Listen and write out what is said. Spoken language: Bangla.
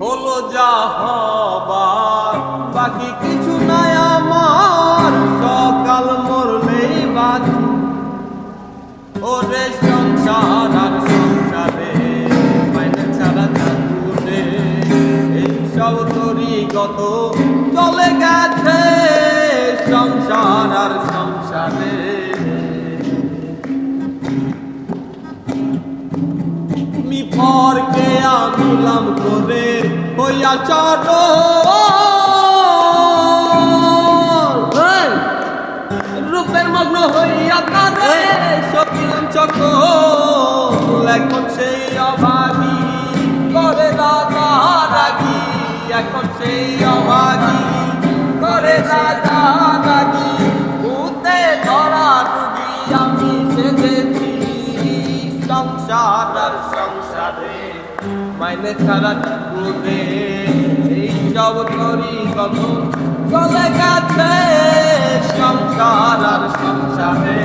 হলো যা হবার বাকি কিছু নাই আমার, সকাল মরলেই বাঁচি। ওরে সংসার আর সংসারে মাইনে ছাড়া চাঁদুরে, এইসব তরিগত চলে গেছে সংসার আর সংসারে। পরকে আমিলাম করে হইয়া চট রূপের মগ্ন হইয়া তারে সকিলাম চকল। এখন সেই অভাগী করে রাজা রাগি, এখন সেই অভাগী করে রাজা রাগি। ভূতে ধরা রুগী আমি সেজেছি সংসার আর সংসারে মাইনে ছাড়া চাঁদুরে, এইসব তরিগত চলে গেছে সংসার আর সংসারে।